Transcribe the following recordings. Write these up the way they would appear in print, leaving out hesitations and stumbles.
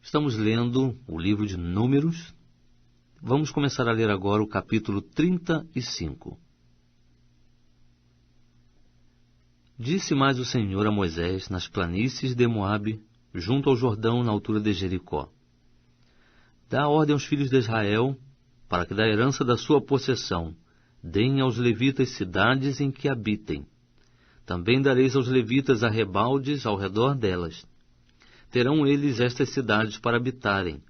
Estamos lendo o livro de Números. Vamos começar a ler agora o capítulo 35. Disse mais o Senhor a Moisés nas planícies de Moabe, junto ao Jordão, na altura de Jericó: Dá a ordem aos filhos de Israel, para que da herança da sua possessão deem aos levitas cidades em que habitem. Também dareis aos levitas arrebaldes ao redor delas. Terão eles estas cidades para habitarem,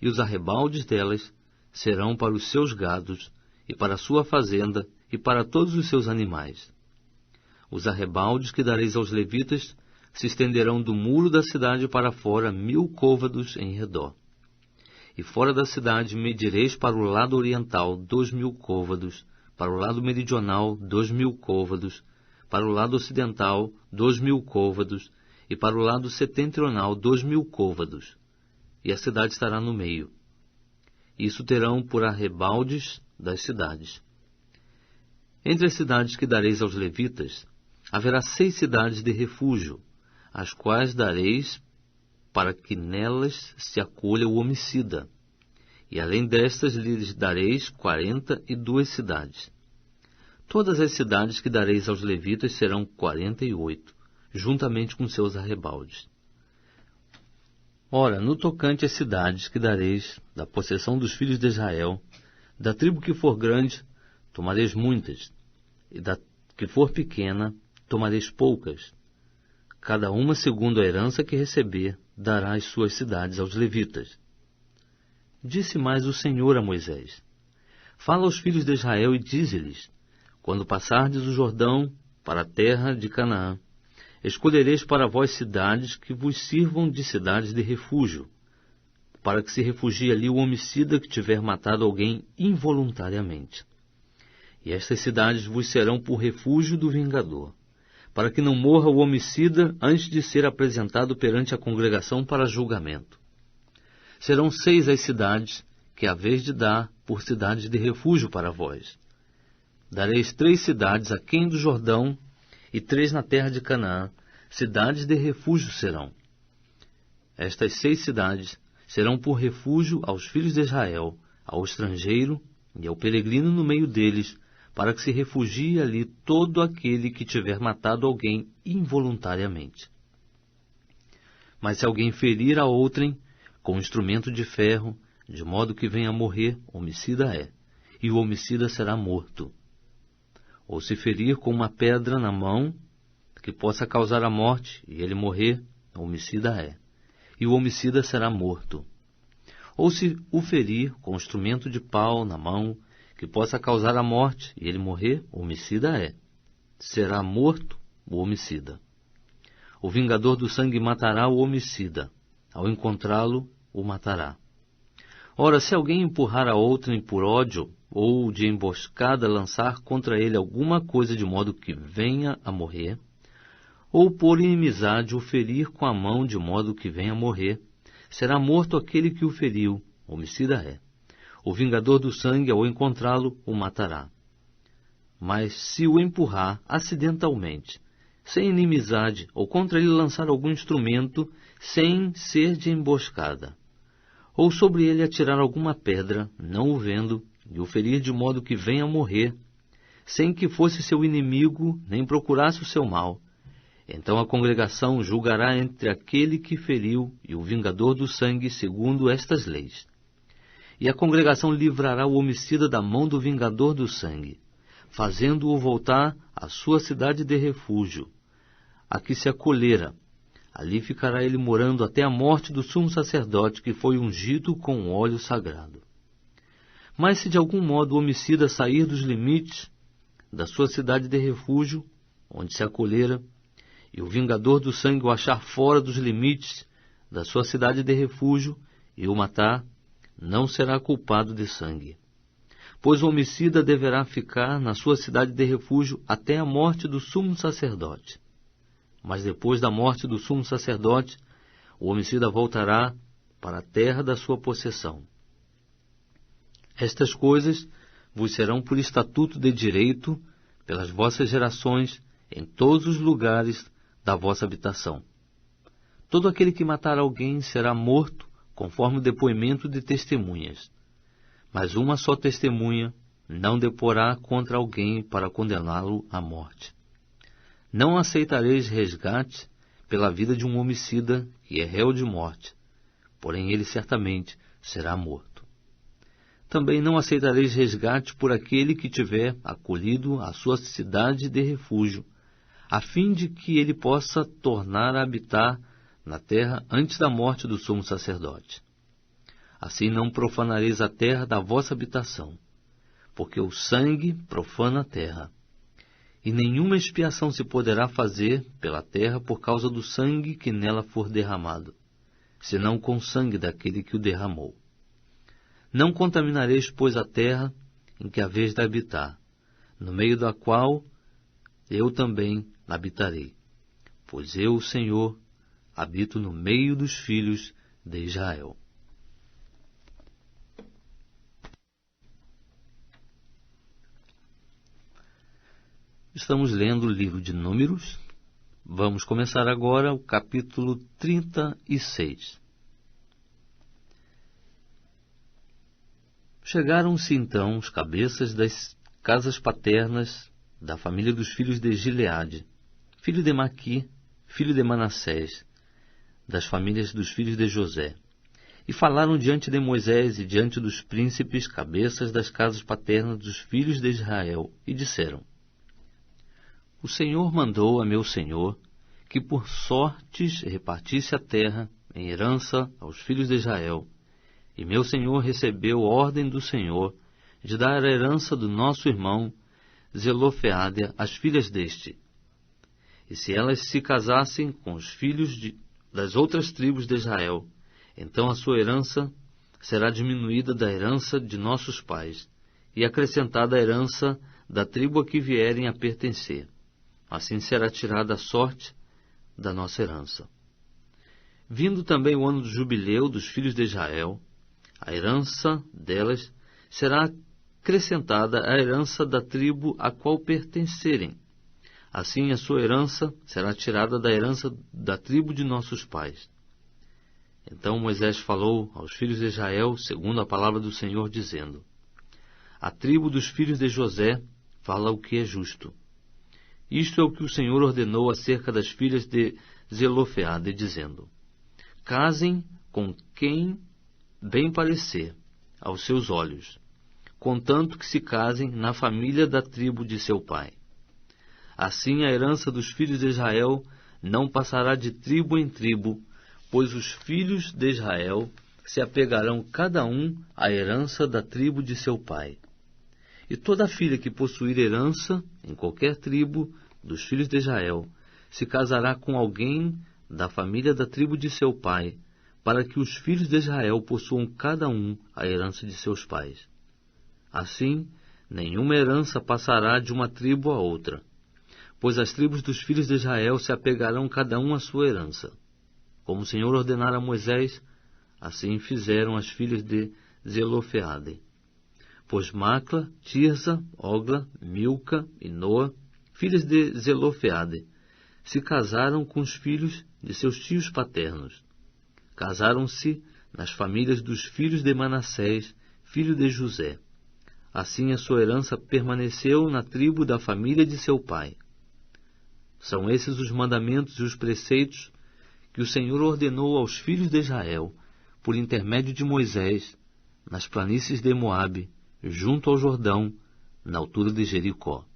e os arrebaldes delas serão para os seus gados, e para a sua fazenda, e para todos os seus animais. Os arrebaldes que dareis aos levitas se estenderão do muro da cidade para fora 1000 côvados em redor. E fora da cidade medireis para o lado oriental 2000 côvados, para o lado meridional 2000 côvados, para o lado ocidental 2000 côvados, e para o lado setentrional 2000 côvados, e a cidade estará no meio. Isso terão por arrebaldes das cidades. Entre as cidades que dareis aos levitas, haverá 6 cidades de refúgio, as quais dareis para que nelas se acolha o homicida. E além destas lhes dareis 42 cidades. Todas as cidades que dareis aos levitas serão 48, juntamente com seus arrebaldes. Ora, no tocante às cidades que dareis da possessão dos filhos de Israel, da tribo que for grande, tomareis muitas, e da que for pequena, tomareis poucas. Cada uma segundo a herança que receber, dará as suas cidades aos levitas. Disse mais o Senhor a Moisés: Fala aos filhos de Israel e dize-lhes: Quando passardes o Jordão para a terra de Canaã, escolhereis para vós cidades que vos sirvam de cidades de refúgio, para que se refugie ali o homicida que tiver matado alguém involuntariamente. E estas cidades vos serão por refúgio do vingador, para que não morra o homicida antes de ser apresentado perante a congregação para julgamento. Serão 6 as cidades que haveis de dar por cidades de refúgio para vós. Dareis 3 cidades aquém do Jordão, e 3 na terra de Canaã, cidades de refúgio serão. Estas 6 cidades serão por refúgio aos filhos de Israel, ao estrangeiro e ao peregrino no meio deles, para que se refugie ali todo aquele que tiver matado alguém involuntariamente. Mas se alguém ferir a outrem com instrumento de ferro, de modo que venha a morrer, homicida é, e o homicida será morto. Ou se ferir com uma pedra na mão, que possa causar a morte, e ele morrer, homicida é, e o homicida será morto. Ou se o ferir com instrumento de pau na mão, que possa causar a morte, e ele morrer, homicida é, será morto o homicida. O vingador do sangue matará o homicida, ao encontrá-lo, o matará. Ora, se alguém empurrar a outrem por ódio, ou de emboscada lançar contra ele alguma coisa de modo que venha a morrer, ou por inimizade o ferir com a mão de modo que venha a morrer, será morto aquele que o feriu, homicida é. O vingador do sangue, ao encontrá-lo, o matará. Mas se o empurrar acidentalmente, sem inimizade, ou contra ele lançar algum instrumento, sem ser de emboscada, ou sobre ele atirar alguma pedra, não o vendo, e o ferir de modo que venha a morrer, sem que fosse seu inimigo, nem procurasse o seu mal, então a congregação julgará entre aquele que feriu e o vingador do sangue segundo estas leis. E a congregação livrará o homicida da mão do vingador do sangue, fazendo-o voltar à sua cidade de refúgio, a que se acolhera. Ali ficará ele morando até a morte do sumo sacerdote que foi ungido com óleo sagrado. Mas se de algum modo o homicida sair dos limites da sua cidade de refúgio, onde se acolhera, e o vingador do sangue o achar fora dos limites da sua cidade de refúgio e o matar, não será culpado de sangue. Pois o homicida deverá ficar na sua cidade de refúgio até a morte do sumo sacerdote. Mas depois da morte do sumo sacerdote, o homicida voltará para a terra da sua possessão. Estas coisas vos serão por estatuto de direito pelas vossas gerações em todos os lugares da vossa habitação. Todo aquele que matar alguém será morto conforme o depoimento de testemunhas. Mas uma só testemunha não deporá contra alguém para condená-lo à morte. Não aceitareis resgate pela vida de um homicida que é réu de morte, porém ele certamente será morto. Também não aceitareis resgate por aquele que tiver acolhido a sua cidade de refúgio, a fim de que ele possa tornar a habitar na terra antes da morte do sumo sacerdote. Assim não profanareis a terra da vossa habitação, porque o sangue profana a terra. E nenhuma expiação se poderá fazer pela terra por causa do sangue que nela for derramado, senão com o sangue daquele que o derramou. Não contaminareis, pois, a terra em que haveis de habitar, no meio da qual eu também habitarei. Pois eu, o Senhor, habito no meio dos filhos de Israel. Estamos lendo o livro de Números. Vamos começar agora o capítulo 36. Chegaram-se então os cabeças das casas paternas da família dos filhos de Gileade, filho de Maqui, filho de Manassés, das famílias dos filhos de José, e falaram diante de Moisés e diante dos príncipes, cabeças das casas paternas dos filhos de Israel, e disseram: O Senhor mandou a meu senhor que por sortes repartisse a terra em herança aos filhos de Israel, e meu senhor recebeu ordem do Senhor de dar a herança do nosso irmão Zelofeade às filhas deste. E se elas se casassem com os filhos das outras tribos de Israel, então a sua herança será diminuída da herança de nossos pais, e acrescentada a herança da tribo a que vierem a pertencer. Assim será tirada a sorte da nossa herança. Vindo também o ano do jubileu dos filhos de Israel, a herança delas será acrescentada à herança da tribo a qual pertencerem. Assim a sua herança será tirada da herança da tribo de nossos pais. Então Moisés falou aos filhos de Israel, segundo a palavra do Senhor, dizendo: A tribo dos filhos de José fala o que é justo. Isto é o que o Senhor ordenou acerca das filhas de Zelofeade, dizendo: Casem com quem bem parecer aos seus olhos, contanto que se casem na família da tribo de seu pai. Assim a herança dos filhos de Israel não passará de tribo em tribo, pois os filhos de Israel se apegarão cada um à herança da tribo de seu pai. E toda filha que possuir herança em qualquer tribo dos filhos de Israel se casará com alguém da família da tribo de seu pai, para que os filhos de Israel possuam cada um a herança de seus pais. Assim, nenhuma herança passará de uma tribo a outra, pois as tribos dos filhos de Israel se apegarão cada um à sua herança. Como o Senhor ordenara a Moisés, assim fizeram as filhas de Zelofeade. Pois Macla, Tirza, Ogla, Milca e Noa, filhas de Zelofeade, se casaram com os filhos de seus tios paternos. Casaram-se nas famílias dos filhos de Manassés, filho de José. Assim a sua herança permaneceu na tribo da família de seu pai. São esses os mandamentos e os preceitos que o Senhor ordenou aos filhos de Israel, por intermédio de Moisés, nas planícies de Moabe, junto ao Jordão, na altura de Jericó.